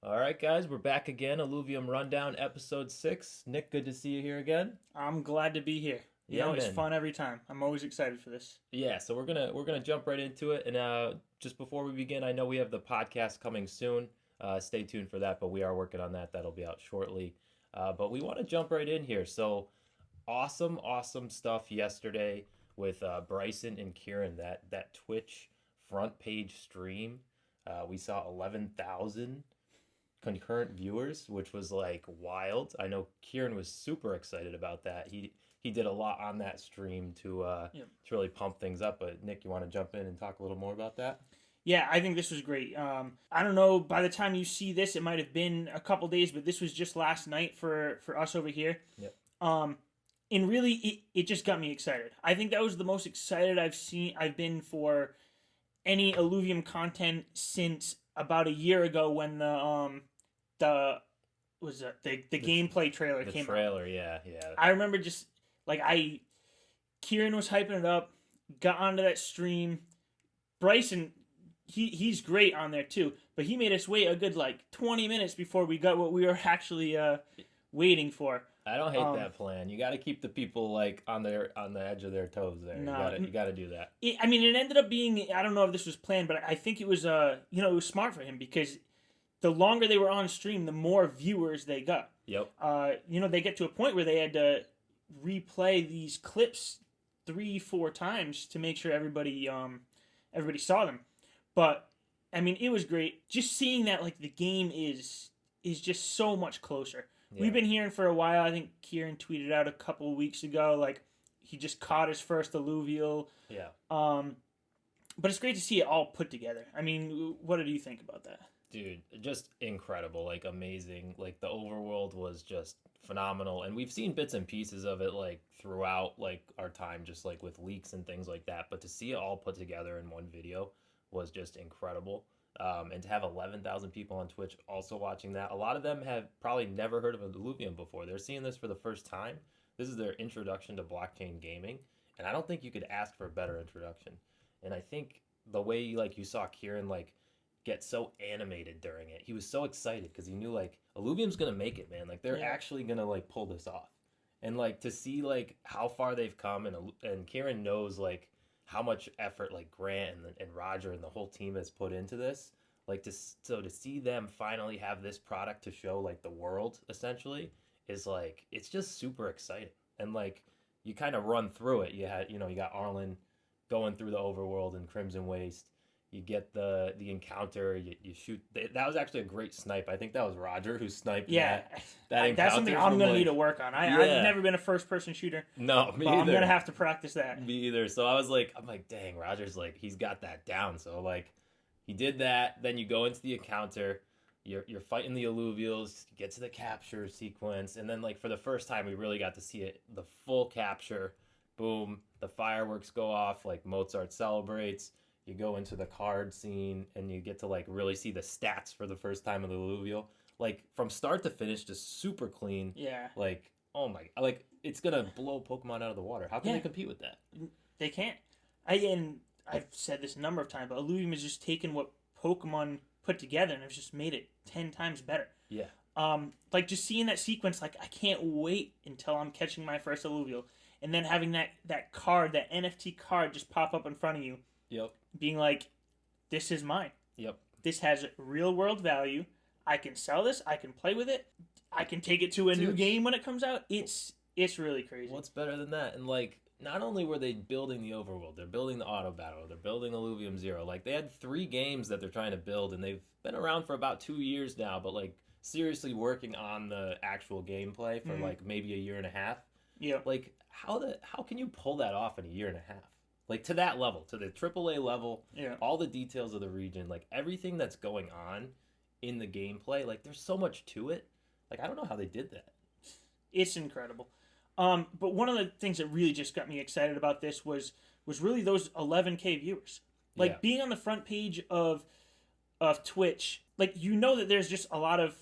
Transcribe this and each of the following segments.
All right, guys, we're back again. Illuvium Rundown, episode 6. Nick, good to see you here again. I'm glad to be here. It's man. fun every time. I'm always excited for this. Yeah, so we're gonna jump right into it. And just before we begin, I know we have the podcast coming soon. Stay tuned for that, but we are working on that. That'll be out shortly. But we want to jump right in here. So awesome stuff yesterday with Bryson and Kieran. That Twitch front page stream. We saw 11,000 concurrent viewers, which was like wild. I know Kieran was super excited about that. He did a lot on that stream to really pump things up. But Nick, you want to jump in and talk a little more about that? Yeah, I think this was great. I don't know, by the time you see this, it might have been a couple days, but this was just last night for us over here. Yep. And really, it just got me excited. I think that was the most excited I've been for any Illuvium content since about a year ago when the gameplay trailer came out. The trailer, yeah. I remember just Kieran was hyping it up, got onto that stream. Bryson, he's great on there too, but he made us wait a good 20 minutes before we got what we were actually waiting for. I don't hate that plan. You got to keep the people on the edge of their toes there. No, you got to do that. It ended up being, I don't know if this was planned, but I think it was it was smart for him because the longer they were on stream, the more viewers they got. Yep. They get to a point where they had to replay these clips 3-4 times to make sure everybody saw them. But it was great just seeing that the game is just so much closer. Yeah. We've been hearing for a while. I think Kieran tweeted out a couple of weeks ago he just caught his first alluvial. Yeah. But it's great to see it all put together. What did you think about that? Dude, just incredible, amazing. The overworld was just phenomenal, and we've seen bits and pieces of it throughout our time, just with leaks and things like that. But to see it all put together in one video was just incredible. And to have 11,000 people on Twitch also watching that. A lot of them have probably never heard of Illuvium before. They're seeing this for the first time. This is their introduction to blockchain gaming, and I don't think you could ask for a better introduction. And I think the way you saw Kieran get so animated during it, he was so excited because he knew Illuvium's gonna make it, man. They're actually gonna pull this off. And to see how far they've come, and Kieran knows how much effort Grant and Roger and the whole team has put into this. To see them finally have this product to show the world essentially is it's just super exciting. And you kind of run through it. You had you got Arlen going through the overworld in Crimson Waste. You get the encounter. You shoot. That was actually a great snipe. I think that was Roger who sniped. Yeah, that encounter. That's something I'm gonna need to work on. I've never been a first person shooter. No, me either. I'm gonna have to practice that. Me either. So I was I'm dang, Roger's he's got that down. So he did that. Then you go into the encounter. You're fighting the alluvials. You get to the capture sequence, and then for the first time we really got to see it, the full capture. Boom, the fireworks go off. Mozart celebrates. You go into the card scene, and you get to really see the stats for the first time of the alluvial. From start to finish, just super clean. Yeah. Oh my, it's gonna blow Pokemon out of the water. How can they compete with that? They can't. I've said this a number of times, but Illuvium has just taken what Pokemon put together and has just made it 10 times better. Yeah. Just seeing that sequence, I can't wait until I'm catching my first alluvial, and then having that card, that NFT card, just pop up in front of you. Yep. Being this is mine. Yep. This has real world value. I can sell this. I can play with it. I can take it to a new game when it comes out. It's really crazy. What's better than that? And not only were they building the overworld, they're building the auto battle, they're building Illuvium Zero. They had 3 games that they're trying to build, and they've been around for about 2 years now, but seriously working on the actual gameplay for maybe a year and a half. Yeah. How can you pull that off in a year and a half? To that level, to the AAA level, all the details of the region, everything that's going on in the gameplay, there's so much to it. I don't know how they did that. It's incredible. But one of the things that really just got me excited about this was really those 11K viewers. Being on the front page of Twitch, that there's just a lot of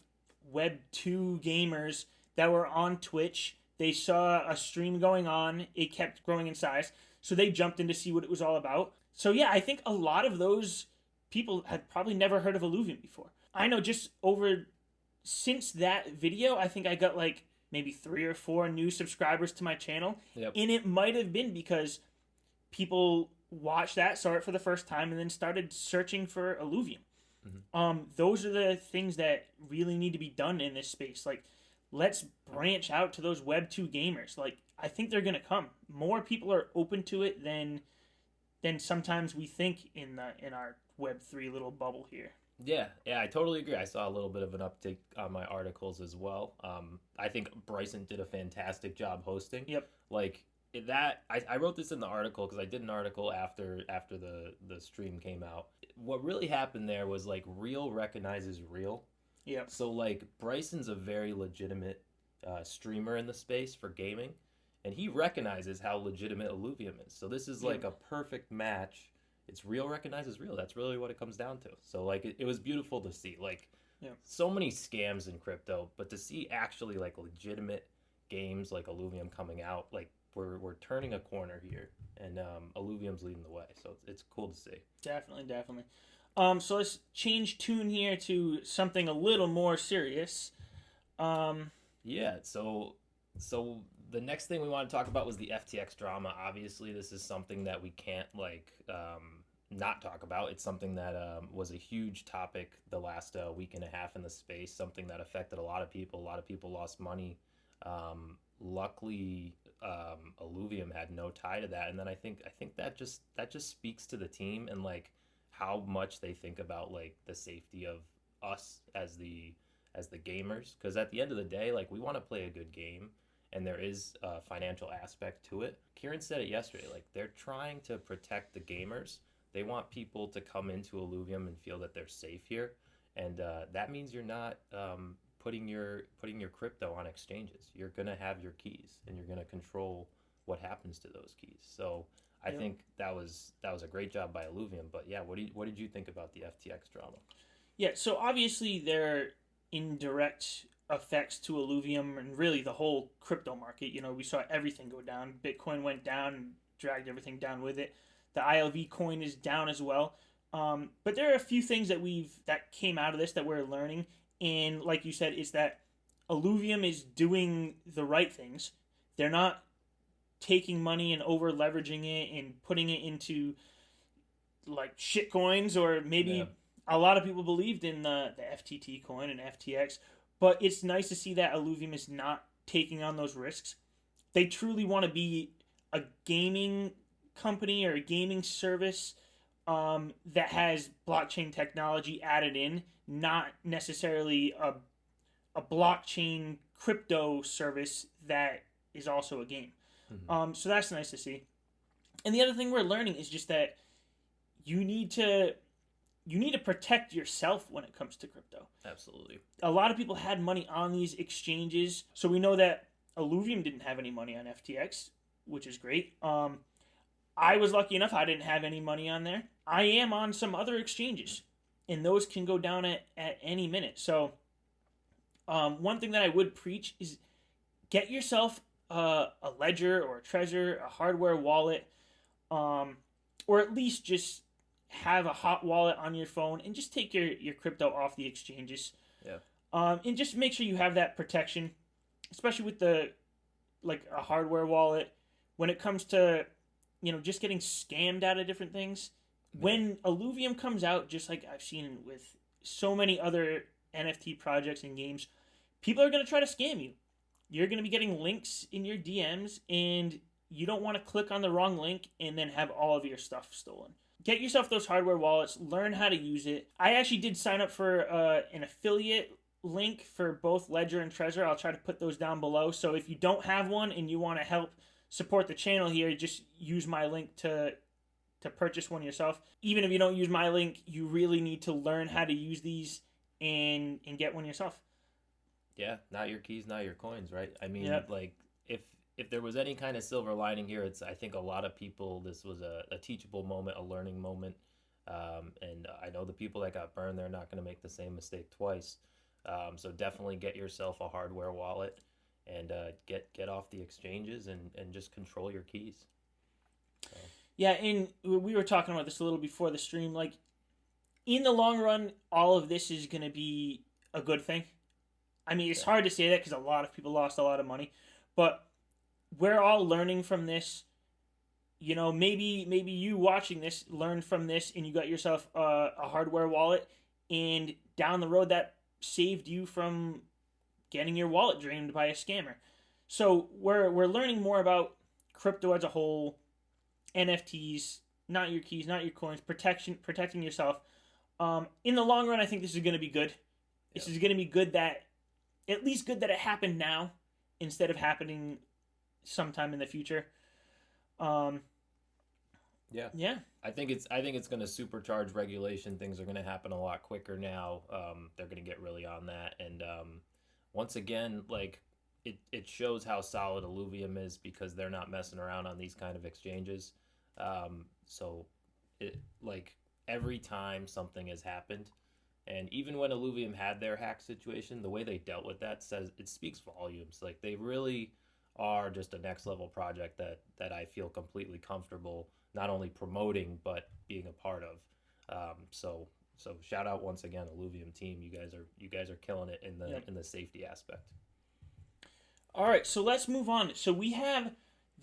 Web 2 gamers that were on Twitch. They saw a stream going on. It kept growing in size. So they jumped in to see what it was all about. So yeah, I think a lot of those people had probably never heard of Illuvium before. I know just over since that video, I think I got like maybe 3 or 4 new subscribers to my channel. Yep. And it might have been because people watched that, saw it for the first time, and then started searching for Illuvium. Those are the things that really need to be done in this space. Like, let's branch out to those Web 2 gamers. Like, I think they're going to come. More people are open to it than sometimes we think in our Web 3 little bubble here. Yeah, I totally agree. I saw a little bit of an uptick on my articles as well. I think Bryson did a fantastic job hosting. Yep. Like I wrote this in the article because I did an article after the stream came out. What really happened there was like real recognizes real. Yep. So like Bryson's a very legitimate streamer in the space for gaming, and he recognizes how legitimate Illuvium is. So this is like a perfect match. It's real recognizes real. That's really what it comes down to. So like it was beautiful to see. Like so many scams in crypto, but to see actually like legitimate games like Illuvium coming out, like we're turning a corner here, and Illuvium's leading the way. So it's cool to see. Definitely. So let's change tune here to something a little more serious. Yeah. So the next thing we want to talk about was the FTX drama. Obviously, this is something that we can't not talk about. It's something that was a huge topic the last week and a half in the space. Something that affected a lot of people. A lot of people lost money. Luckily, Illuvium had no tie to that. And then I think that just speaks to the team and like how much they think about like the safety of us as the gamers. Because at the end of the day, like we want to play a good game. And there is a financial aspect to it. Kieran said it yesterday. Like they're trying to protect the gamers. They want people to come into Illuvium and feel that they're safe here, and that means you're not putting your crypto on exchanges. You're gonna have your keys, and you're gonna control what happens to those keys. So I think that was a great job by Illuvium. But yeah, what did you think about the FTX drama? Yeah. So obviously there are indirect effects to Illuvium and really the whole crypto market. You know, we saw everything go down. Bitcoin went down and dragged everything down with it. The ILV coin is down as well. But there are a few things that came out of this that we're learning. And like you said, is that Illuvium is doing the right things. They're not taking money and over leveraging it and putting it into like shit coins, or maybe a lot of people believed in the FTT coin and FTX. But it's nice to see that Illuvium is not taking on those risks. They truly want to be a gaming company or a gaming service that has blockchain technology added in, not necessarily a blockchain crypto service that is also a game. So that's nice to see. And the other thing we're learning is just that you need to protect yourself when it comes to crypto. Absolutely. A lot of people had money on these exchanges. So we know that Illuvium didn't have any money on FTX, which is great. I was lucky enough I didn't have any money on there. I am on some other exchanges, and those can go down at any minute. So one thing that I would preach is get yourself a ledger or a Trezor, a hardware wallet, or at least just have a hot wallet on your phone and just take your crypto off the exchanges. Yeah. And just make sure you have that protection, especially with a hardware wallet. When it comes to, just getting scammed out of different things. Yeah. When Illuvium comes out, just like I've seen with so many other NFT projects and games, people are going to try to scam you. You're going to be getting links in your DMs, and you don't want to click on the wrong link and then have all of your stuff stolen. Get yourself those hardware wallets. Learn how to use it. I actually did sign up for an affiliate link for both Ledger and Trezor. I'll try to put those down below. So if you don't have one and you want to help support the channel here, just use my link to purchase one yourself. Even if you don't use my link, you really need to learn how to use these and get one yourself. Yeah, not your keys, not your coins, right? I mean, like if there was any kind of silver lining here, it's I think a lot of people, this was a teachable moment, a learning moment. And I know the people that got burned, they're not going to make the same mistake twice. So definitely get yourself a hardware wallet and get off the exchanges and just control your keys. So. Yeah, and we were talking about this a little before the stream. Like, in the long run, all of this is going to be a good thing. I mean, it's hard to say that because a lot of people lost a lot of money, but we're all learning from this. You know, maybe you watching this learned from this, and you got yourself a hardware wallet, and down the road that saved you from getting your wallet drained by a scammer. So we're learning more about crypto as a whole, NFTs, not your keys, not your coins, protecting yourself. In the long run, I think this is going to be good. This is going to be good that, at least good that it happened now instead of happening sometime in the future. Yeah. I think it's going to supercharge regulation. Things are going to happen a lot quicker now. They're going to get really on that, and once again, like it shows how solid Illuvium is because they're not messing around on these kind of exchanges. So it, like, every time something has happened, and even when Illuvium had their hack situation, the way they dealt with that says it speaks volumes. Like, they really are just a next level project that I feel completely comfortable not only promoting but being a part of. So shout out once again, Illuvium team. You guys are killing it in the safety aspect. All right, so let's move on. So we have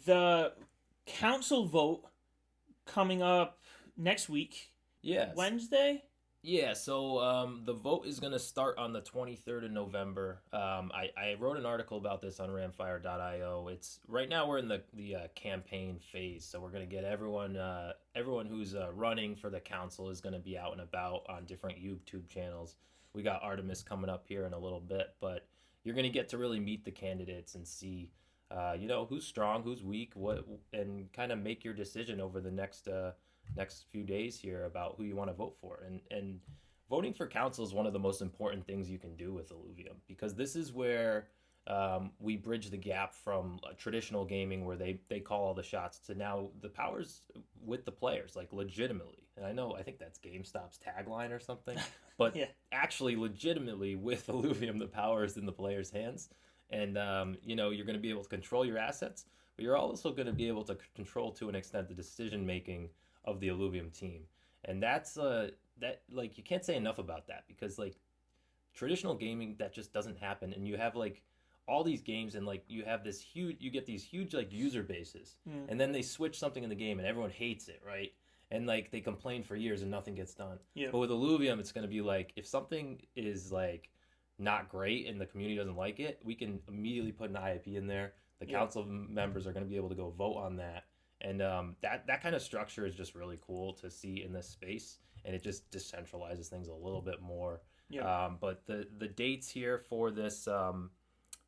the council vote coming up next week. Yes. Wednesday? Yeah, so the vote is going to start on the 23rd of November. I wrote an article about this on ramfire.io. It's right now we're in the campaign phase, so we're going to get everyone who's running for the council is going to be out and about on different YouTube channels. We got Artemis coming up here in a little bit, but you're going to get to really meet the candidates and see who's strong, who's weak, and kind of make your decision over the next few days here about who you want to vote for. And voting for council is one of the most important things you can do with Illuvium, because this is where we bridge the gap from traditional gaming where they call all the shots to now the power's with the players, like legitimately. And I think that's GameStop's tagline or something, but actually legitimately with Illuvium, the power is in the players' hands. And you're going to be able to control your assets, but you're also going to be able to control to an extent the decision making of the Illuvium team. And that's like, you can't say enough about that, because like traditional gaming, that just doesn't happen. And you have like all these games, and like you get these huge like user bases, and then they switch something in the game and everyone hates it, right? And like they complain for years and nothing gets done. But with Illuvium, it's going to be like, if something is like not great and the community doesn't like it, we can immediately put an IIP in there. The council members are going to be able to go vote on that. And that kind of structure is just really cool to see in this space, and it just decentralizes things a little bit more. But the dates here for this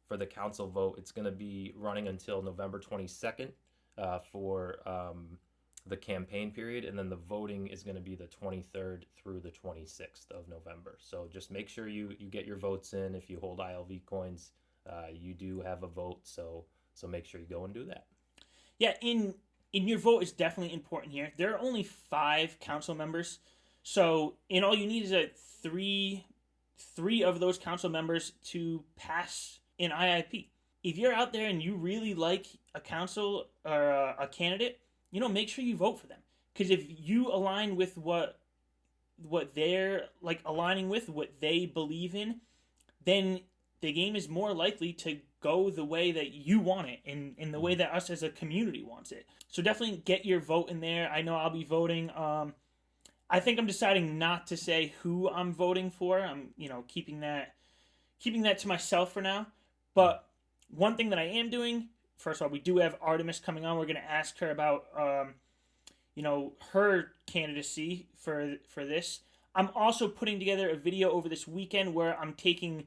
for the council vote, it's going to be running until November 22nd for the campaign period, and then the voting is going to be the 23rd through the 26th of November. So just make sure you get your votes in. If you hold ILV coins, you do have a vote, so make sure you go and do that. Yeah, in your vote is definitely important here. There are only 5 council members, so in all you need is three of those council members to pass an IIP. If you're out there and you really like a council or a candidate, make sure you vote for them. Because if you align with what they're like aligning with, what they believe in, then the game is more likely to go the way that you want it, and in the way that us as a community wants it. So definitely get your vote in there. I know I'll be voting. I think I'm deciding not to say who I'm voting for. I'm keeping that to myself for now. But one thing that I am doing, first of all, we do have Artemis coming on. We're going to ask her about her candidacy for this. I'm also putting together a video over this weekend where I'm taking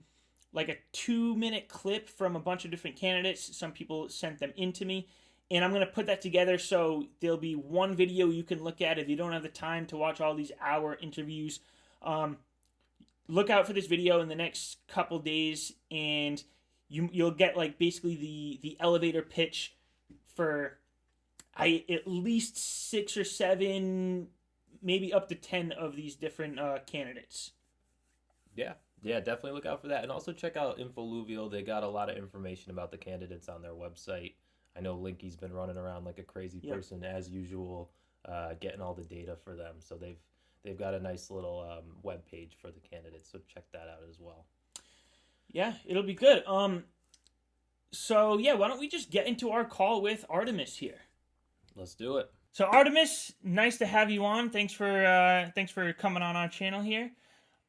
like a 2-minute clip from a bunch of different candidates. Some people sent them into me, and I'm going to put that together so there'll be one video you can look at if you don't have the time to watch all these hour interviews. Look out for this video in the next couple days, and you'll get like basically the elevator pitch for at least 6 or 7, maybe up to 10 of these different candidates. Yeah, definitely look out for that. And also check out Illuvium. They got a lot of information about the candidates on their website. I know Linky's been running around like a crazy person as usual, getting all the data for them. So they've got a nice little web page for the candidates. So check that out as well. Yeah, it'll be good. So yeah, why don't we just get into our call with Artemis here? Let's do it. So Artemis, nice to have you on. Thanks for coming on our channel here.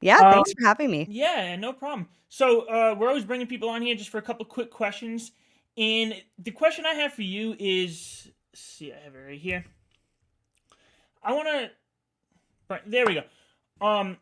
Yeah, Um, thanks for having me. yeah, no problem. So we're always bringing people on here just for a couple quick questions. And the question I have for you is, let's see, I have it right here. I want to. Right, there we go.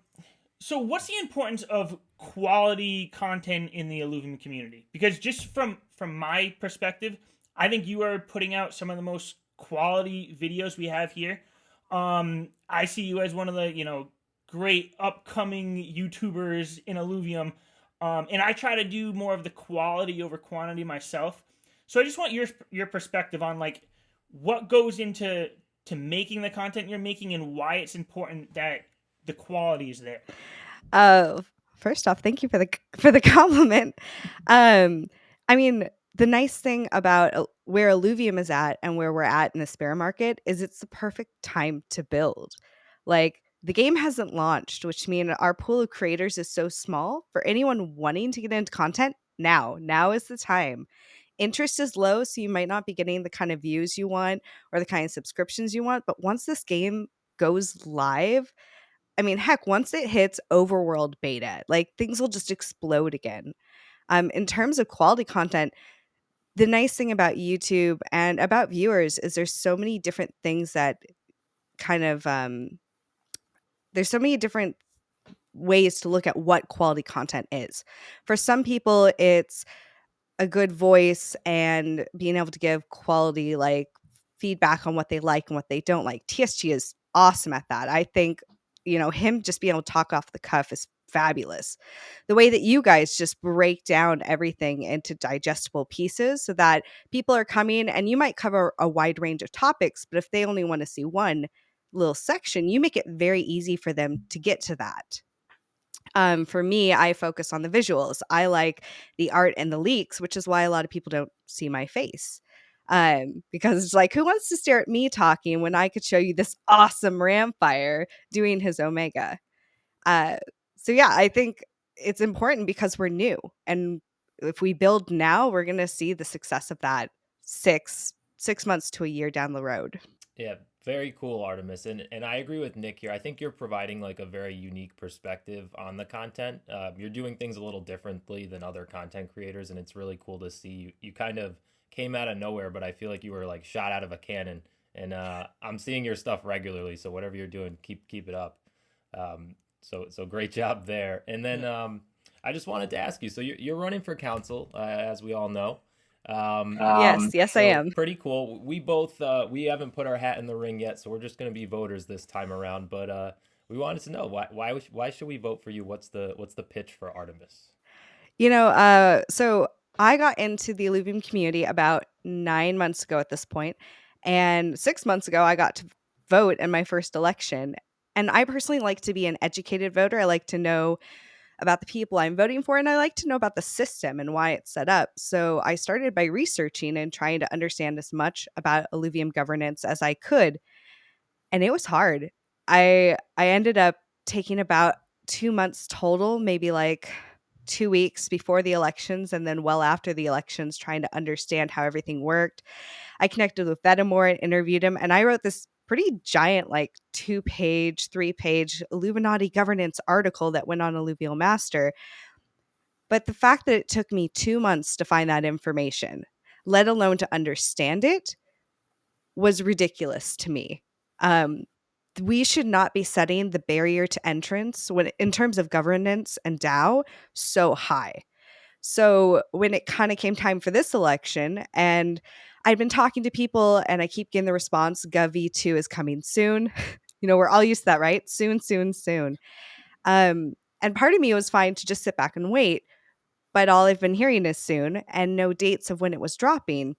So what's the importance of quality content in the Illuvium community? Because just from my perspective, I think you are putting out some of the most quality videos we have here. I see you as one of the great upcoming YouTubers in Illuvium, and I try to do more of the quality over quantity myself. So I just want your perspective on like what goes into making the content you're making and why it's important that the quality is there. First off, thank you for the compliment. I mean, the nice thing about where Illuvium is at and where we're at in the bear market is it's the perfect time to build. Like the game hasn't launched, which means our pool of creators is so small. For anyone wanting to get into content, now is the time. Interest is low, so you might not be getting the kind of views you want or the kind of subscriptions you want. But once this game goes live, I mean, heck, once it hits overworld beta, like things will just explode again. In terms of quality content, the nice thing about YouTube and about viewers is there's so many different things that kind of there's so many different ways to look at what quality content is. For some people, it's a good voice and being able to give quality like feedback on what they like and what they don't like. TSG is awesome at that. I think, him just being able to talk off the cuff is fabulous. The way that you guys just break down everything into digestible pieces so that people are coming and you might cover a wide range of topics, but if they only want to see one little section, you make it very easy for them to get to that. For me, I focus on the visuals. I like the art and the leaks, which is why a lot of people don't see my face. Because it's like, who wants to stare at me talking when I could show you this awesome Ramfire doing his Omega? Uh, so yeah, I think it's important because we're new. And if we build now, we're going to see the success of that six months to a year down the road. Yeah, very cool, Artemis. And I agree with Nick here. I think you're providing like a very unique perspective on the content. You're doing things a little differently than other content creators, and it's really cool to see you kind of came out of nowhere, but I feel like you were like shot out of a cannon. And I'm seeing your stuff regularly, so whatever you're doing, keep it up. So great job there. And then I just wanted to ask you, so you're running for council, as we all know. Yes, so I am. Pretty cool. We both we haven't put our hat in the ring yet, so we're just going to be voters this time around. But we wanted to know why should we vote for you? What's the pitch for Artemis? So I got into the Illuvium community about 9 months ago at this point, and 6 months ago I got to vote in my first election. And I personally like to be an educated voter. I like to know about the people I'm voting for, and I like to know about the system and why it's set up. So I started by researching and trying to understand as much about Illuvium governance as I could, and it was hard. I ended up taking about 2 months total, maybe like 2 weeks before the elections and then well after the elections, trying to understand how everything worked. I connected with Vedamore and interviewed him, and I wrote this pretty giant, like 2-page, 3-page Illuminati governance article that went on Alluvial Master. But the fact that it took me 2 months to find that information, let alone to understand it, was ridiculous to me. We should not be setting the barrier to entrance when, in terms of governance and DAO, so high. So when it kind of came time for this election, and I've been talking to people and I keep getting the response, GovV2 is coming soon. We're all used to that, right? Soon, soon, soon. And part of me was fine to just sit back and wait. But all I've been hearing is soon and no dates of when it was dropping.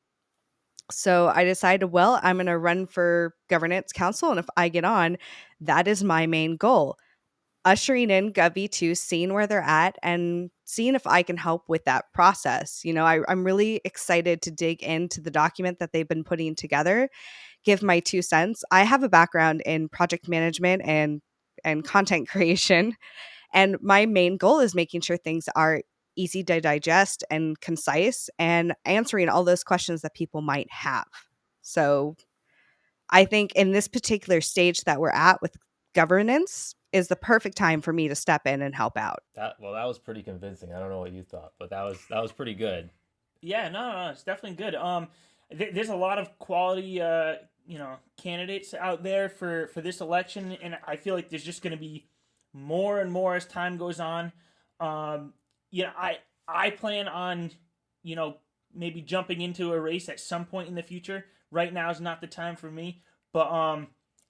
So I decided, well, I'm going to run for governance council. And if I get on, that is my main goal. Ushering in GovV2, seeing where they're at and seeing if I can help with that process. I'm really excited to dig into the document that they've been putting together, give my 2 cents. I have a background in project management and content creation. And my main goal is making sure things are easy to digest and concise, and answering all those questions that people might have. So I think in this particular stage that we're at with governance is the perfect time for me to step in and help out. That was pretty convincing. I don't know what you thought, but that was pretty good. Yeah, no, it's definitely good. There's a lot of quality, candidates out there for this election, and I feel like there's just going to be more and more as time goes on. I plan on, maybe jumping into a race at some point in the future. Right now is not the time for me, but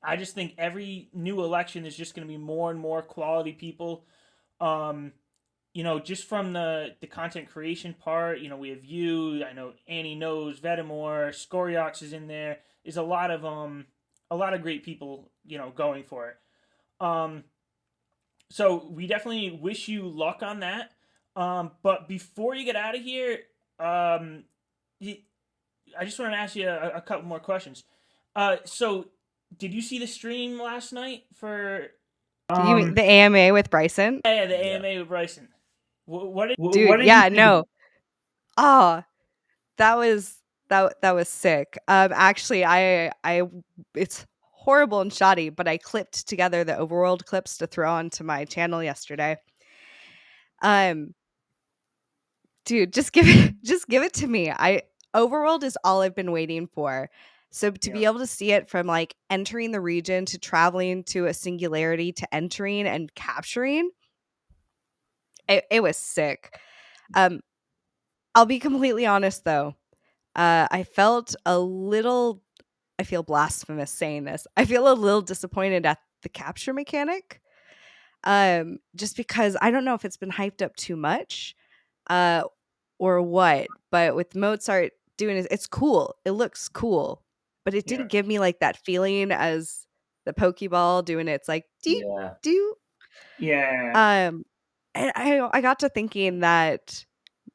I just think every new election is just going to be more and more quality people. Just from the content creation part, we have you. I know Annie knows Vedamore, Scoriox is in there. There's a lot of great people, going for it. So we definitely wish you luck on that. But before you get out of here, I just want to ask you a couple more questions. So did you see the stream last night for? You mean the AMA with Bryson? Yeah, the AMA with Bryson. Dude, yeah, no. Oh, that was sick. Actually, I it's horrible and shoddy, but I clipped together the overworld clips to throw onto my channel yesterday. Dude, just give it to me. Overworld is all I've been waiting for. So to be able to see it from like entering the region to traveling to a singularity to entering and capturing, it was sick. I'll be completely honest though. I feel blasphemous saying this. I feel a little disappointed at the capture mechanic. Just because I don't know if it's been hyped up too much. Or what, but with Mozart doing it, it's cool. It looks cool, but it didn't give me like that feeling as the Pokeball doing it. It's like do. And I got to thinking that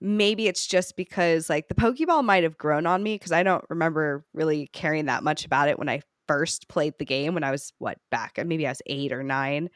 maybe it's just because like the Pokeball might have grown on me because I don't remember really caring that much about it when I first played the game when I was maybe I was 8 or 9.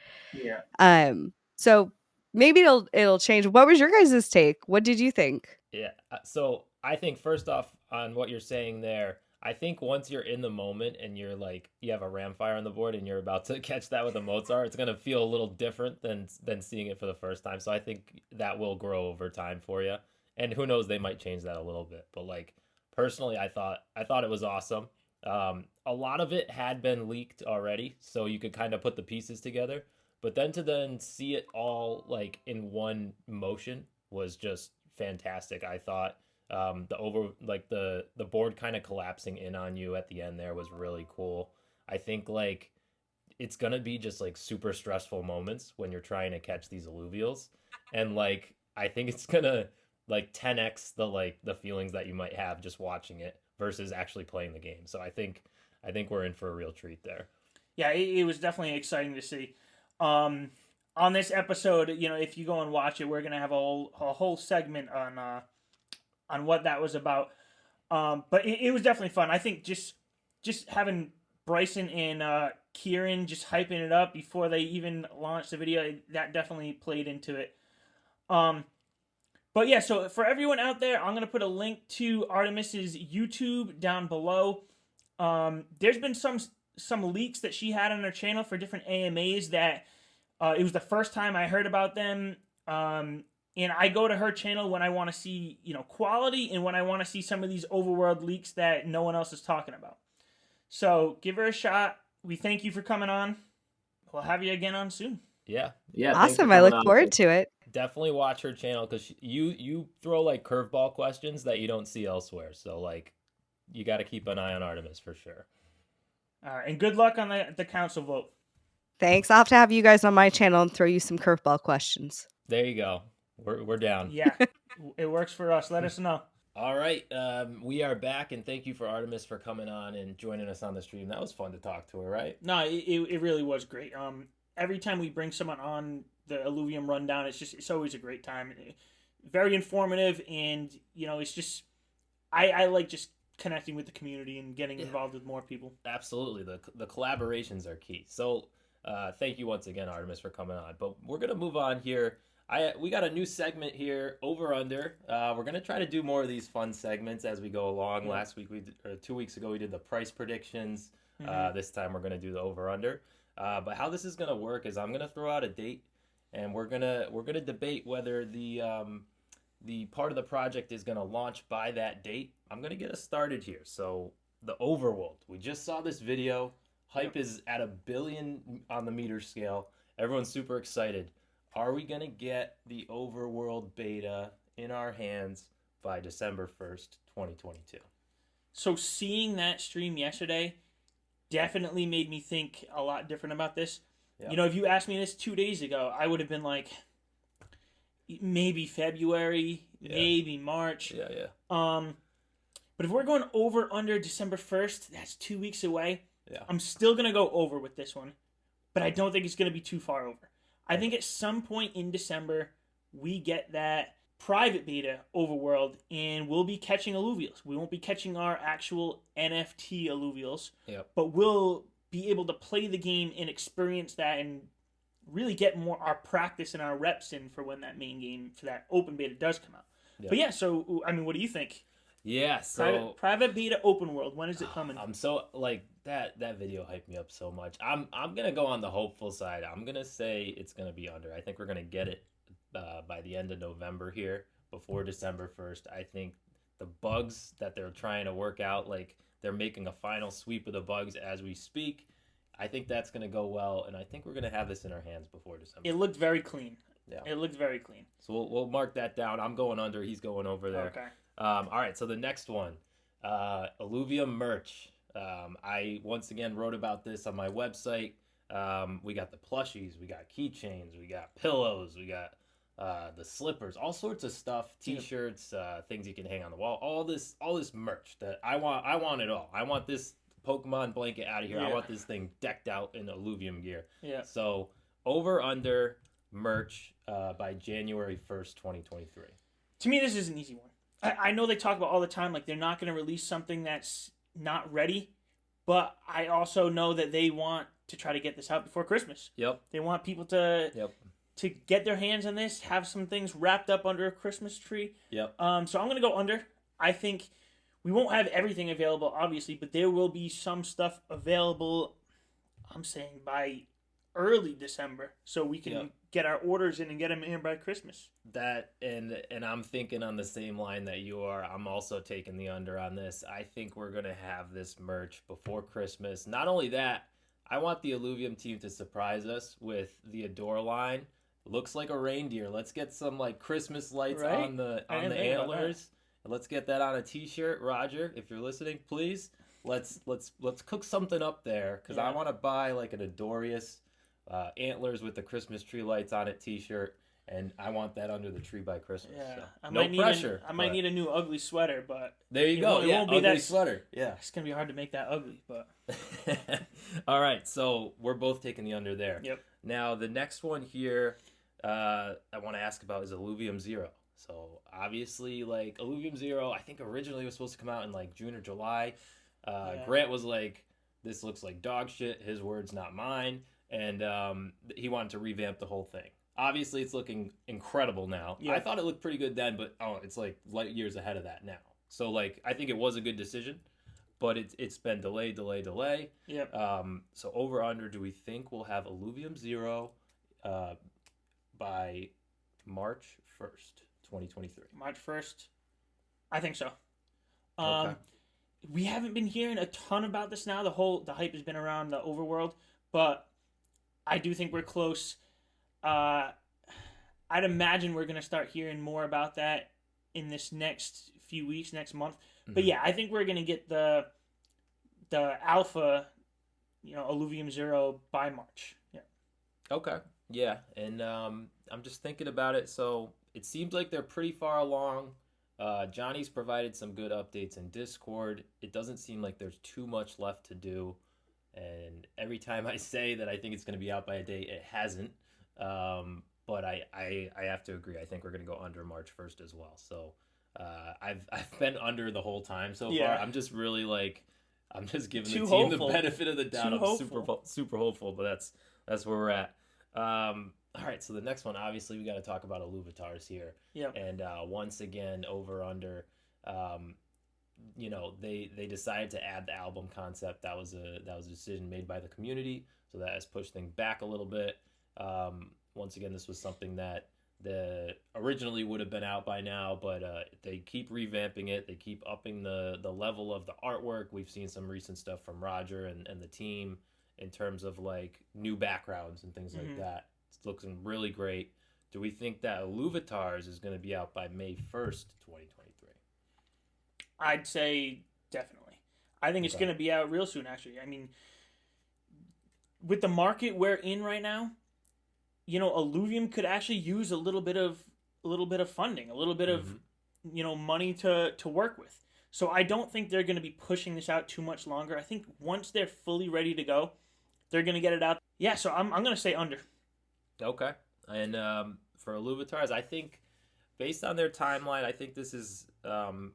So maybe it'll change. What was your guys' take? What did you think? Yeah. So I think first off on what you're saying there, I think once you're in the moment and you're like you have a Ramfire on the board and you're about to catch that with a Mozart, it's gonna feel a little different than seeing it for the first time. So I think that will grow over time for you. And who knows, they might change that a little bit. But like personally, I thought it was awesome. A lot of it had been leaked already, so you could kind of put the pieces together. But then to see it all like in one motion was just fantastic. I thought the board kind of collapsing in on you at the end there was really cool. I think like it's gonna be just like super stressful moments when you're trying to catch these alluvials, and like I think it's gonna like 10x the feelings that you might have just watching it versus actually playing the game. So I think we're in for a real treat there. Yeah, it was definitely exciting to see. On this episode, if you go and watch it, we're gonna have a whole segment on what that was about. But it was definitely fun. I think just having Bryson and Kieran just hyping it up before they even launched the video, that definitely played into it. But yeah, so for everyone out there, I'm gonna put a link to Artemis's YouTube down below. There's been some leaks that she had on her channel for different AMAs that it was the first time I heard about them. And I go to her channel when I want to see, quality and when I want to see some of these overworld leaks that no one else is talking about. So give her a shot. We thank you for coming on. We'll have you again on soon. Yeah. Awesome. I look forward to it. Definitely watch her channel because you throw like curveball questions that you don't see elsewhere. So like you got to keep an eye on Artemis for sure. All right, and good luck on the council vote. Thanks. I'll have to have you guys on my channel and throw you some curveball questions. There you go. We're down. Yeah, it works for us. Let us know. All right, we are back, and thank you for Artemis for coming on and joining us on the stream. That was fun to talk to her, right? No, it really was great. Every time we bring someone on the Illuvium Rundown, it's always a great time. Very informative, and it's just I like just connecting with the community and getting involved with more people. Absolutely, the collaborations are key. So thank you once again, Artemis, for coming on. But we're gonna move on here. We got a new segment here, over under. We're gonna try to do more of these fun segments as we go along. Yeah. 2 weeks ago we did the price predictions. Mhm. This time we're gonna do the over under. But how this is gonna work is I'm gonna throw out a date, and we're gonna debate whether the part of the project is gonna launch by that date. I'm gonna get us started here. So the overworld. We just saw this video. Hype is at 1 billion on the meter scale. Everyone's super excited. Are we going to get the overworld beta in our hands by December 1st, 2022? So seeing that stream yesterday definitely made me think a lot different about this. Yeah. You know, if you asked me this 2 days ago, I would have been like, maybe February, maybe March. Yeah. But if we're going over under December 1st, that's 2 weeks away. Yeah. I'm still going to go over with this one, but I don't think it's going to be too far over. I think at some point in December, we get that private beta overworld, and we'll be catching alluvials. We won't be catching our actual NFT alluvials, but we'll be able to play the game and experience that and really get more our practice and our reps in for when that main game for that open beta does come out. Yep. But yeah, so I mean, what do you think? Yeah, so private beta open world, when is it coming? I'm so like that video hyped me up so much. I'm gonna go on the hopeful side. I'm gonna say it's gonna be under. I think we're gonna get it by the end of November here, before December 1st. I think the bugs that they're trying to work out, like they're making a final sweep of the bugs as we speak. I think that's gonna go well, and I think we're gonna have this in our hands before December. It looked very clean. Yeah, it looked very clean. So we'll mark that down. I'm going under. He's going over there. Okay. All right, so the next one, Illuvium merch. I once again wrote about this on my website. We got the plushies, we got keychains, we got pillows, we got the slippers, all sorts of stuff, t-shirts, things you can hang on the wall. All this merch that I want it all. I want this Pokemon blanket out of here. I want this thing decked out in Illuvium gear. Yeah. So over under merch by January 1st, 2023. To me, this is an easy one. I know they talk about all the time, like they're not going to release something that's not ready, but I also know that they want to try to get this out before Christmas. Yep. They want people to get their hands on this, have some things wrapped up under a Christmas tree. Yep. So I'm going to go under. I think we won't have everything available, obviously, but there will be some stuff available, I'm saying, by early December, so we can get our orders in and get them in by Christmas. That and I'm thinking on the same line that you are. I'm also taking the under on this. I think we're gonna have this merch before Christmas. Not only that, I want the Illuvium team to surprise us with the Adore line. Looks like a reindeer. Let's get some like Christmas lights on the antlers. And let's get that on a t-shirt. Roger, if you're listening, please let's cook something up there, because I want to buy like an Adorius antlers with the Christmas tree lights on it t-shirt, and I want that under the tree by Christmas. Yeah, so. No pressure. I might need a new ugly sweater, but there you go. It won't be ugly that sweater. Yeah, it's gonna be hard to make that ugly, but all right. So we're both taking the under there. Yep. Now the next one here, I want to ask about is Illuvium Zero. So obviously, like Illuvium Zero, I think originally it was supposed to come out in like June or July. Grant was like, "This looks like dog shit." His words, not mine. And he wanted to revamp the whole thing. Obviously, it's looking incredible now. I thought it looked pretty good then, but it's like light years ahead of that now. So like, I think it was a good decision, but it's been delay. Yep. So over under, do we think we'll have Illuvium Zero by March 1st, 2023? March 1st, I think so. Okay. We haven't been hearing a ton about this now. The hype has been around the overworld, but I do think we're close. I'd imagine we're going to start hearing more about that in this next few weeks, next month. Mm-hmm. But yeah, I think we're going to get the alpha, Illuvium Zero by March. Yeah. Okay. Yeah, and I'm just thinking about it. So it seems like they're pretty far along. Johnny's provided some good updates in Discord. It doesn't seem like there's too much left to do. And every time I say that I think it's going to be out by a date, it hasn't. But I have to agree. I think we're going to go under March 1st as well. So I've been under the whole time so far. I'm just really I'm just giving the team the benefit of the doubt. I'm super hopeful, but that's where we're at. All right, so the next one, obviously, we got to talk about Illuvatars here. Yeah. And once again, over under, um, they decided to add the album concept. That was a decision made by the community, so that has pushed things back a little bit. Once again, this was something that originally would have been out by now, but they keep revamping it. They keep upping the level of the artwork. We've seen some recent stuff from Roger and the team in terms of like new backgrounds and things like that. It's looking really great. Do we think that Illuvatars is going to be out by May 1st, 2023? I'd say definitely. I think it's going to be out real soon, actually. I mean, with the market we're in right now, Illuvium could actually use a little bit of funding, a little bit of money to work with. So I don't think they're going to be pushing this out too much longer. I think once they're fully ready to go, they're going to get it out. Yeah, so I'm going to say under. Okay. And for Illuvatars, I think based on their timeline, I think this is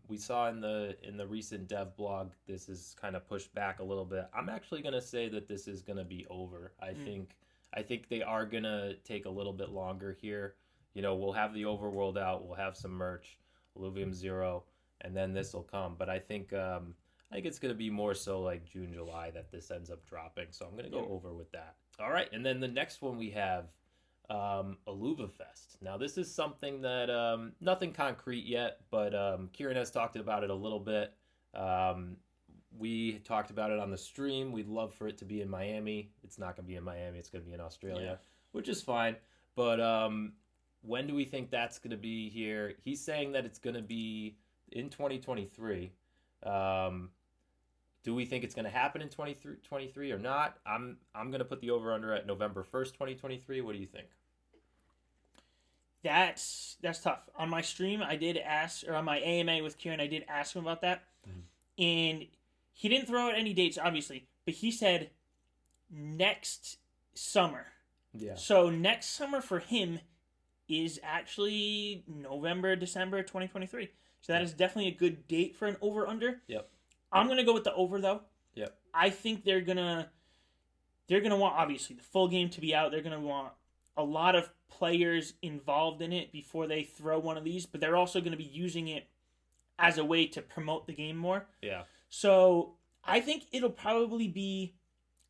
we saw in the recent dev blog, this is kind of pushed back a little bit. I'm actually going to say that this is going to be over. I think they are going to take a little bit longer here. We'll have the overworld out, we'll have some merch, Illuvium 0, and then this will come. But I think it's going to be more so like June, July that this ends up dropping. So I'm going to go over with that. All right, and then the next one we have Illuvifest. Now this is something that nothing concrete yet, but Kieran has talked about it a little bit. We talked about it on the stream. We'd love for it to be in Miami. It's not going to be in Miami. It's going to be in Australia, which is fine. But when do we think that's going to be here? He's saying that it's going to be in 2023. Do we think it's going to happen in 2023 or not? I'm going to put the over-under at November 1st, 2023. What do you think? That's tough. On my stream, I did ask, or on my AMA with Kieran, I did ask him about that. And he didn't throw out any dates, obviously, but he said next summer. Yeah. So next summer for him is actually November, December 2023. So that is definitely a good date for an over-under. Yep. I'm going to go with the over, though. Yep. I think they're gonna want, obviously, the full game to be out. They're going to want a lot of players involved in it before they throw one of these, but they're also going to be using it as a way to promote the game more. Yeah. So I think it'll probably be,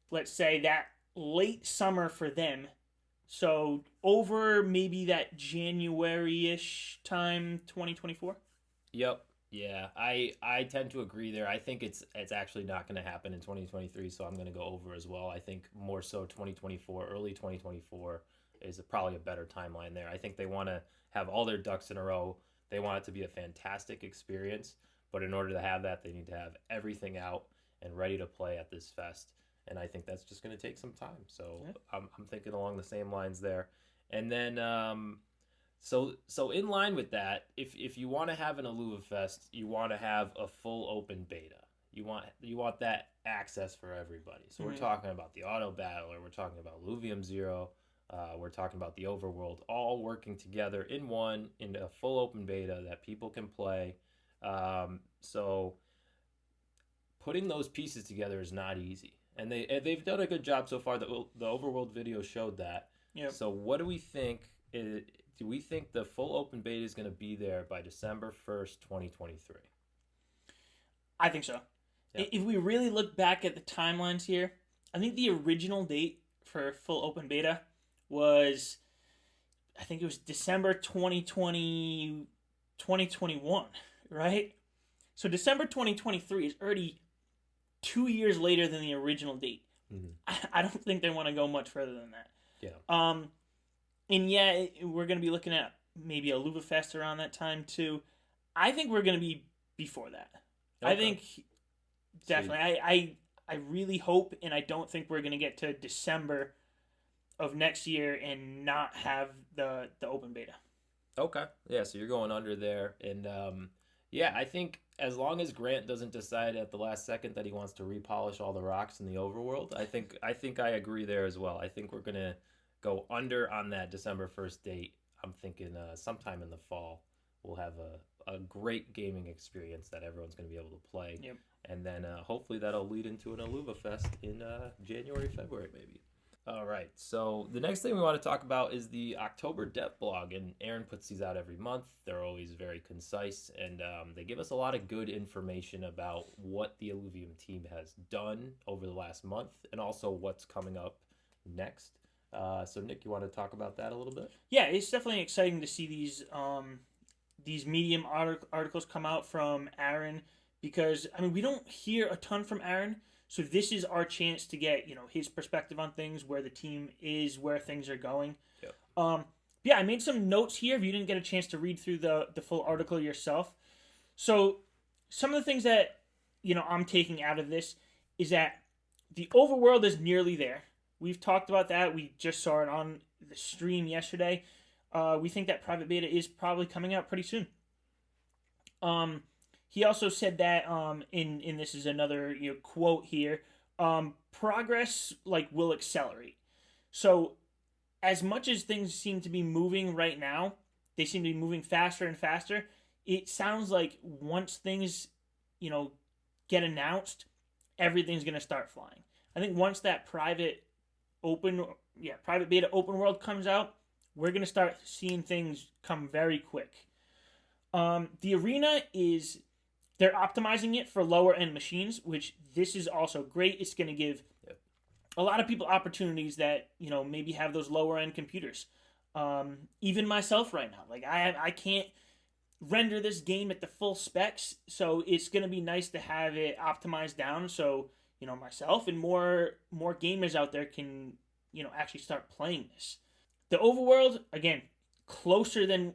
let's say, that late summer for them. So over maybe that January-ish time, 2024. Yep. Yeah, I tend to agree there. I think it's actually not going to happen in 2023, so I'm going to go over as well. I think more so 2024, early 2024 is probably a better timeline there. I think they want to have all their ducks in a row. They want it to be a fantastic experience, but in order to have that, they need to have everything out and ready to play at this fest. And I think that's just going to take some time. So I'm thinking along the same lines there. And then So in line with that, if you want to have an Illuvifest, you want to have a full open beta. You want that access for everybody. So we're talking about the auto battler, we're talking about Illuvium 0, we're talking about the overworld, all working together in a full open beta that people can play. So putting those pieces together is not easy, and they've done a good job so far. The overworld video showed that. Yep. So what do we think? Do we think the full open beta is going to be there by December 1st, 2023? I think so. Yep. If we really look back at the timelines here, I think the original date for full open beta was, I think it was December 2021, right? So December 2023 is already 2 years later than the original date. I don't think they want to go much further than that. Yeah. And yeah, we're going to be looking at maybe a Illuvifest around that time too. I think we're going to be before that. Okay. I think definitely. I really hope, and I don't think we're going to get to December of next year and not have the open beta. Okay. Yeah, so you're going under there. And yeah, I think as long as Grant doesn't decide at the last second that he wants to repolish all the rocks in the overworld, I think I agree there as well. I think we're going to go under on that December 1st date. I'm thinking sometime in the fall we'll have a great gaming experience that everyone's going to be able to play. Yep. And then hopefully that'll lead into an Illuvifest in January, February maybe. All right. So the next thing we want to talk about is the October Dev blog, and Aaron puts these out every month. They're always very concise, and they give us a lot of good information about what the Illuvium team has done over the last month, and also what's coming up next. So Nick, you want to talk about that a little bit? Yeah, it's definitely exciting to see these Medium articles come out from Aaron, because I mean we don't hear a ton from Aaron. So this is our chance to get, his perspective on things, where the team is, where things are going. Yep. Yeah, I made some notes here if you didn't get a chance to read through the full article yourself. So some of the things that, I'm taking out of this is that the overworld is nearly there. We've talked about that. We just saw it on the stream yesterday. We think that private beta is probably coming out pretty soon. He also said that in this is another quote here. Progress will accelerate. So as much as things seem to be moving right now, they seem to be moving faster and faster. It sounds like once things get announced, everything's gonna start flying. I think once that private beta open world comes out, we're gonna start seeing things come very quick. The arena is. They're optimizing it for lower end machines, which this is also great. It's going to give a lot of people opportunities that, maybe have those lower end computers. Even myself right now. I can't render this game at the full specs, so it's going to be nice to have it optimized down so, myself and more gamers out there can, actually start playing this. The overworld, again, closer than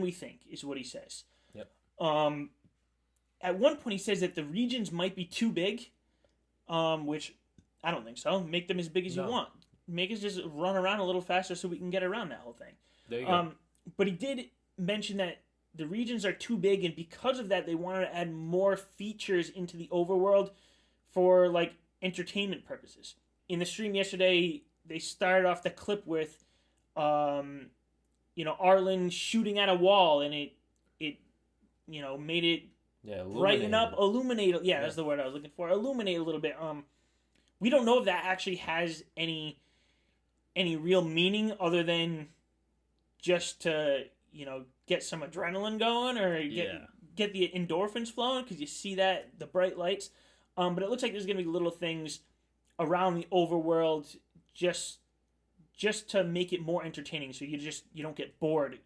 we think is what he says. Yep. At one point, he says that the regions might be too big, which I don't think so. Make them as big as you want. Make us just run around a little faster so we can get around that whole thing. There you go. But he did mention that the regions are too big, and because of that, they wanted to add more features into the overworld for entertainment purposes. In the stream yesterday, they started off the clip with, Arlen shooting at a wall, and it made it. Yeah, brighten up, illuminate. Yeah, that's the word I was looking for. Illuminate a little bit. We don't know if that actually has any real meaning other than just to get some adrenaline going or get the endorphins flowing, because you see the bright lights. But it looks like there's gonna be little things around the overworld just to make it more entertaining, so you don't get bored,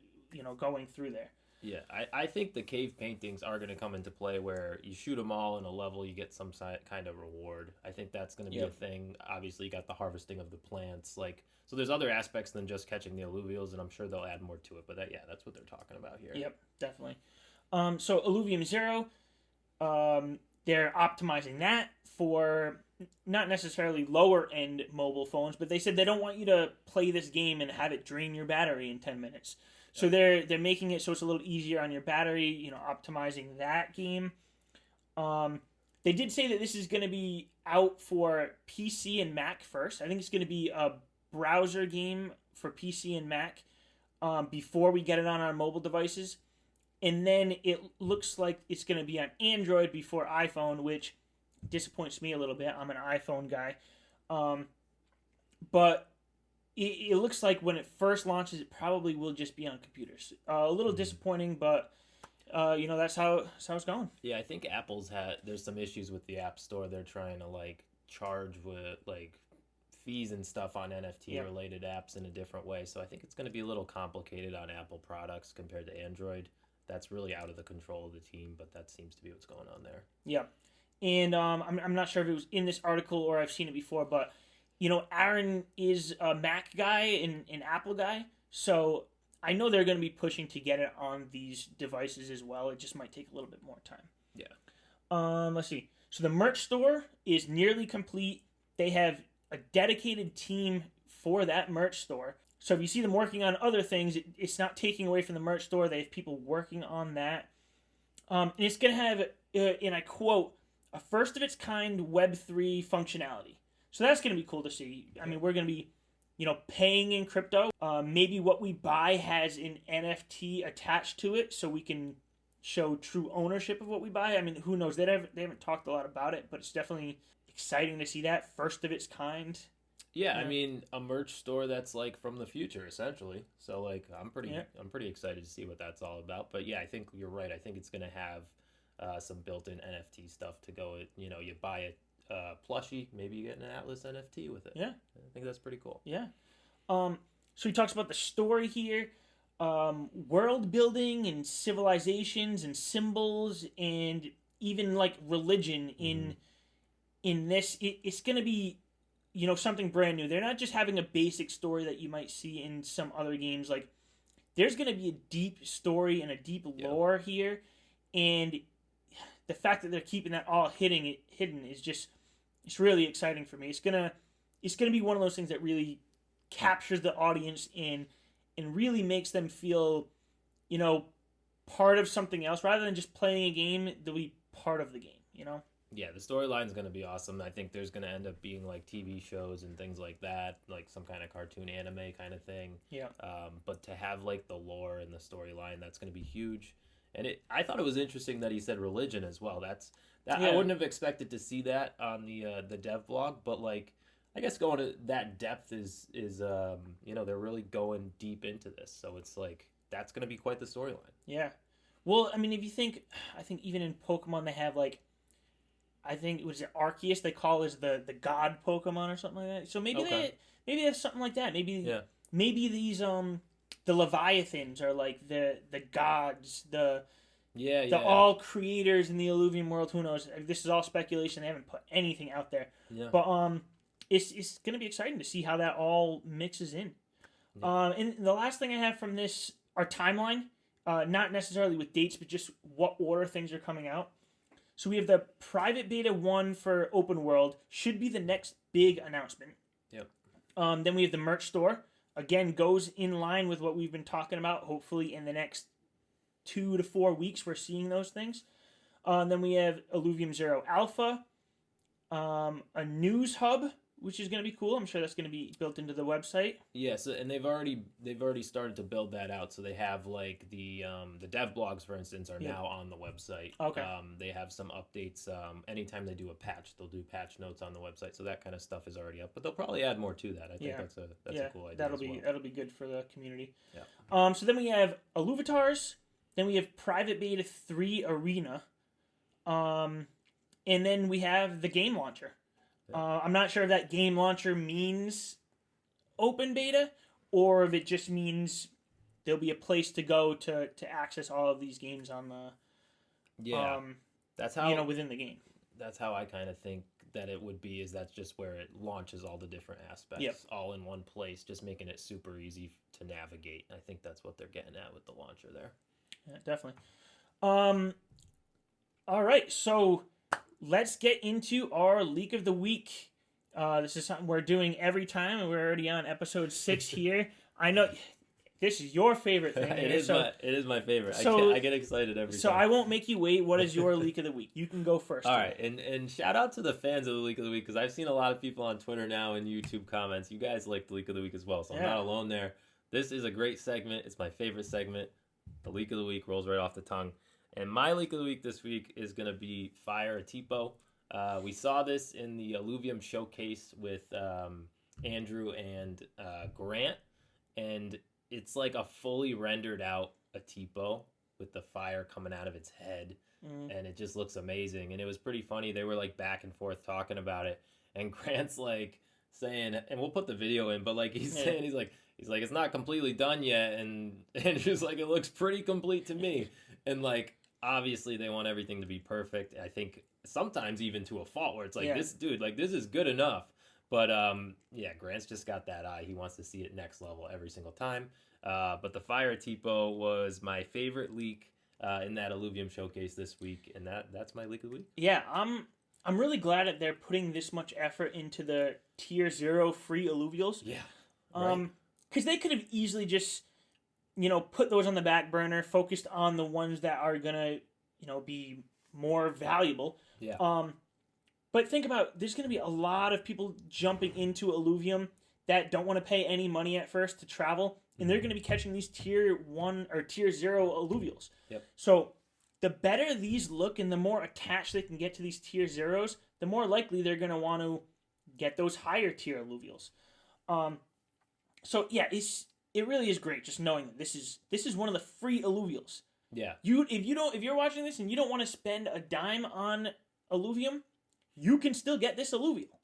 going through there. Yeah, I think the cave paintings are going to come into play, where you shoot them all in a level, you get some kind of reward. I think that's going to be a thing. Obviously, you got the harvesting of the plants. So there's other aspects than just catching the alluvials, and I'm sure they'll add more to it. But that's what they're talking about here. Yep, definitely. So Illuvium Zero, they're optimizing that for not necessarily lower end mobile phones, but they said they don't want you to play this game and have it drain your battery in 10 minutes. So they're making it so it's a little easier on your battery, optimizing that game. They did say that this is going to be out for PC and Mac first. I think it's going to be a browser game for PC and Mac before we get it on our mobile devices. And then it looks like it's going to be on Android before iPhone, which disappoints me a little bit. I'm an iPhone guy. But it looks like when it first launches, it probably will just be on computers. A little disappointing, but that's how it's going. Yeah, I think there's some issues with the App Store. They're trying to charge with fees and stuff on NFT related apps in a different way. So I think it's going to be a little complicated on Apple products compared to Android. That's really out of the control of the team, but that seems to be what's going on there. Yeah, and I'm not sure if it was in this article or I've seen it before, but Aaron is a Mac guy and an Apple guy, so I know they're going to be pushing to get it on these devices as well. It just might take a little bit more time. Yeah. Let's see. So the merch store is nearly complete. They have a dedicated team for that merch store. So if you see them working on other things, it's not taking away from the merch store. They have people working on that. And it's going to have, and I quote, a first-of-its-kind Web3 functionality. So that's going to be cool to see. I mean, we're going to be, paying in crypto. Maybe what we buy has an NFT attached to it, so we can show true ownership of what we buy. I mean, who knows? They haven't talked a lot about it, but it's definitely exciting to see that first of its kind. Yeah, I Yeah. mean, a merch store that's like from the future, essentially. So like, Yeah. I'm pretty excited to see what that's all about. But yeah, I think you're right. I think it's gonna have some built-in NFT stuff to go. You know, you buy a plushie, maybe you get an Atlas NFT with it. Yeah. I think that's pretty cool. Yeah. So he talks about the story here, world building and civilizations and symbols and even like religion in this. It's gonna be, you know, something brand new. They're not just having a basic story that you might see in some other games. Like, there's gonna be a deep story and a deep lore here, and the fact that they're keeping that all hidden is just, it's really exciting for me. It's gonna be one of those things that really captures the audience in and really makes them feel, you know, part of something else rather than just playing a game. They'll be part of the game, you know. Yeah, the storyline's going to be awesome. I think there's going to end up being like TV shows and things like that, like some kind of cartoon anime kind of thing. Yeah. But to have like the lore and the storyline, that's going to be huge. And I thought it was interesting that he said religion as well. I wouldn't have expected to see that on the dev blog, but like, I guess going to that depth is you know, they're really going deep into this. So it's like, that's going to be quite the storyline. Yeah. Well, I mean, if you think, I think even in Pokemon they have like, I think it was Arceus they call as the god Pokemon or something like that. So maybe they have something like that. Maybe these the Leviathans are like the gods, the all creators in the Illuvium world. Who knows? This is all speculation. They haven't put anything out there. Yeah. But it's going to be exciting to see how that all mixes in. Yeah. And the last thing I have from this, our timeline, not necessarily with dates, but just what order things are coming out. So we have the private beta 1 for open world, should be the next big announcement. Yep. Then we have the merch store. Again, goes in line with what we've been talking about. Hopefully in the next 2 to 4 weeks we're seeing those things. Then we have Illuvium Zero Alpha, a news hub, which is going to be cool. I'm sure that's going to be built into the website. Yes, and they've already started to build that out. So they have like the dev blogs, for instance, are now on the website. Okay. They have some updates. Anytime they do a patch, they'll do patch notes on the website. So that kind of stuff is already up. But they'll probably add more to that. I think that's a cool idea. That'll be good for the community. Yeah. So then we have Illuvatars. Then we have Private Beta 3 Arena. And then we have the game launcher. I'm not sure if that game launcher means open beta or if it just means there'll be a place to go to access all of these games on the that's how, you know, within the game. That's how I kind of think that it would be, is that's just where it launches all the different aspects all in one place, just making it super easy to navigate. I think that's what they're getting at with the launcher there. Yeah, definitely. All right, so let's get into our leak of the week. This is something we're doing every time, and we're already on episode 6 here. I know this is your favorite thing. It is my favorite. I get excited every time. So I won't make you wait. What is your leak of the week? You can go first. All right, and shout out to the fans of the leak of the week, because I've seen a lot of people on Twitter now and YouTube comments. You guys like the leak of the week as well, so I'm not alone there. This is a great segment. It's my favorite segment. The leak of the week rolls right off the tongue. And my leak of the week this week is going to be Fire Tipo. We saw this in the Illuvium showcase with Andrew and Grant, and it's like a fully rendered out Tipo with the fire coming out of its head, and it just looks amazing. And it was pretty funny. They were like back and forth talking about it, and Grant's like saying, and we'll put the video in, but like he's saying, he's like it's not completely done yet, and Andrew's like, it looks pretty complete to me, and like obviously they want everything to be perfect. I think sometimes even to a fault where it's like, this dude, like, this is good enough. But Grant's just got that eye. He wants to see it next level every single time. But the Fire Tipo was my favorite leak in that Illuvium showcase this week, and that's my leak of the week. Yeah, I'm really glad that they're putting this much effort into the tier 0 free Illuvials. Yeah. Because they could have easily just, you know, put those on the back burner, focused on the ones that are gonna, you know, be more valuable. Yeah. But think about, there's gonna be a lot of people jumping into Illuvium that don't want to pay any money at first to travel, and they're gonna be catching these tier 1 or tier 0 Illuvials. Yep. So the better these look and the more attached they can get to these tier 0s, the more likely they're gonna want to get those higher tier alluvials. So yeah, it really is great just knowing that this is one of the free alluvials. Yeah. If you're watching this and you don't want to spend a dime on Illuvium, you can still get this alluvial.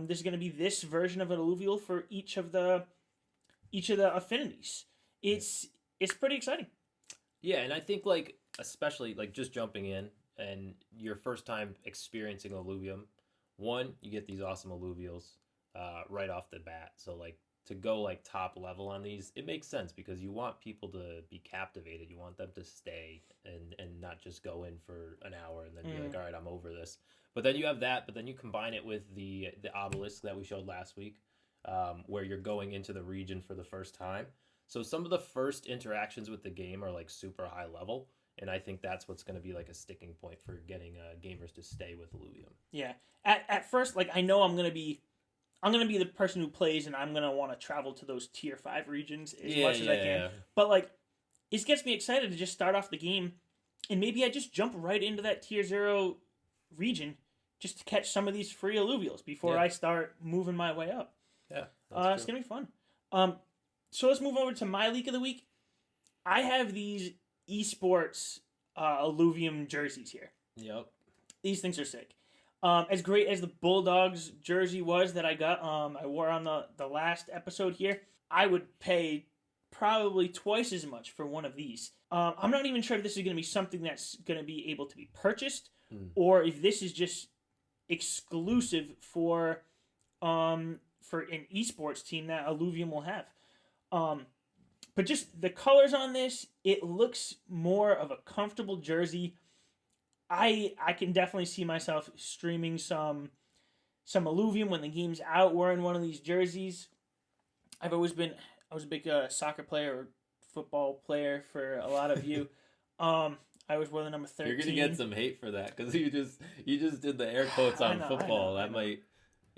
There's going to be this version of an alluvial for each of the affinities. It's pretty exciting. Yeah, and I think like especially like just jumping in and your first time experiencing Illuvium, one, you get these awesome alluvials right off the bat. So like to go like top level on these, it makes sense because you want people to be captivated. You want them to stay and not just go in for an hour and then be like, all right, I'm over this. But then you have that, but then you combine it with the obelisk that we showed last week, where you're going into the region for the first time. So some of the first interactions with the game are like super high level, and I think that's what's going to be like a sticking point for getting gamers to stay with Illuvium. Yeah. At first, like I know I'm gonna be the person who plays, and I'm gonna want to travel to those tier 5 regions as much as I can. Yeah. But like, it gets me excited to just start off the game, and maybe I just jump right into that tier 0 region just to catch some of these free alluvials before I start moving my way up. Yeah, it's gonna be fun. So let's move over to my leak of the week. I have these esports Illuvium jerseys here. Yep. These things are sick. As great as the Bulldogs jersey was that I got, I wore on the last episode here, I would pay probably twice as much for one of these. I'm not even sure if this is going to be something that's going to be able to be purchased, or if this is just exclusive for an esports team that Illuvium will have. But just the colors on this, it looks more of a comfortable jersey. I can definitely see myself streaming some Illuvium when the game's out wearing one of these jerseys. I was a big soccer player or football player for a lot of you. I was wearing the number 13. You're gonna get some hate for that because you just did the air quotes on football. That might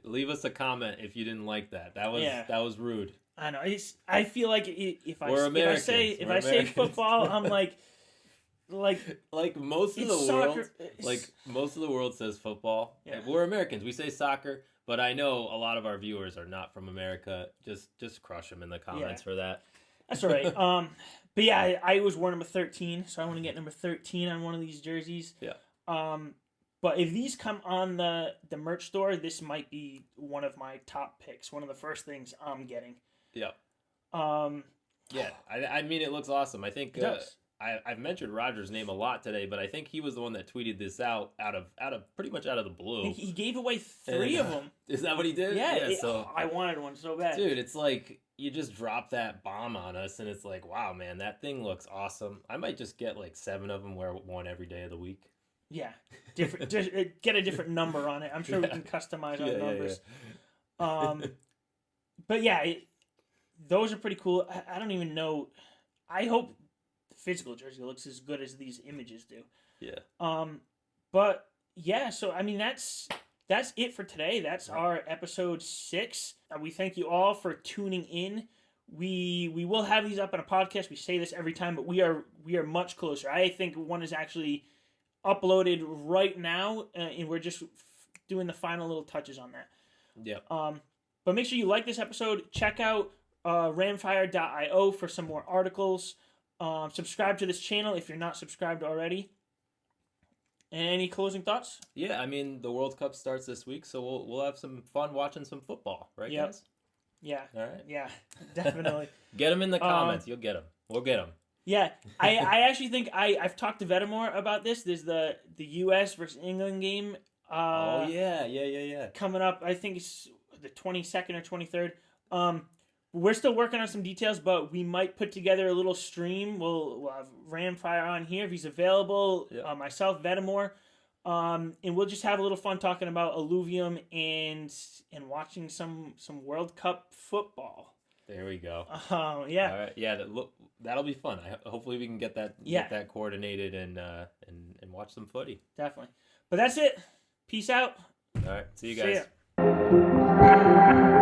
leave us a comment if you didn't like that. That was rude. I know. I feel like if I say football, I'm like most of the world, like most of the world says football. Yeah. We're Americans. We say soccer, but I know a lot of our viewers are not from America. Just crush them in the comments for that. That's all right. But yeah, I was wearing number 13, so I want to get number 13 on one of these jerseys. Yeah. But if these come on the merch store, this might be one of my top picks. One of the first things I'm getting. Yeah. Yeah. I mean, it looks awesome. I think. It does. I've mentioned Roger's name a lot today, but I think he was the one that tweeted this out of pretty much out of the blue. He gave away 3 of them. Is that what he did? Yeah. So I wanted one so bad. Dude, it's like you just dropped that bomb on us, and it's like, wow, man, that thing looks awesome. I might just get like 7 of them, wear one every day of the week. Yeah, different. Just get a different number on it. I'm sure we can customize our numbers. Yeah. But yeah, those are pretty cool. I don't even know. I hope the physical jersey looks as good as these images do. Yeah. But yeah, so I mean that's it for today. That's our episode 6. We thank you all for tuning in. We will have these up on a podcast. We say this every time, but we are much closer. I think one is actually uploaded right now, and we're just doing the final little touches on that. Yeah. But make sure you like this episode. Check out ramfire.io for some more articles. Subscribe to this channel if you're not subscribed already. And any closing thoughts? Yeah, I mean, the World Cup starts this week, so we'll have some fun watching some football, right, guys? Yeah. All right. Yeah, definitely. Get them in the comments. You'll get them. We'll get them. Yeah, I actually think I've talked to Vedamore about this. There's the U.S. versus England game. Yeah. Coming up, I think it's the 22nd or 23rd. We're still working on some details, but we might put together a little stream. We'll have Ramfire on here if he's available. Yeah. Myself, Vedamore, and we'll just have a little fun talking about Illuvium and watching some World Cup football. There we go. Yeah. All right. Yeah. That'll be fun. Hopefully we can get that coordinated and watch some footy. Definitely. But that's it. Peace out. All right. See you guys. See ya.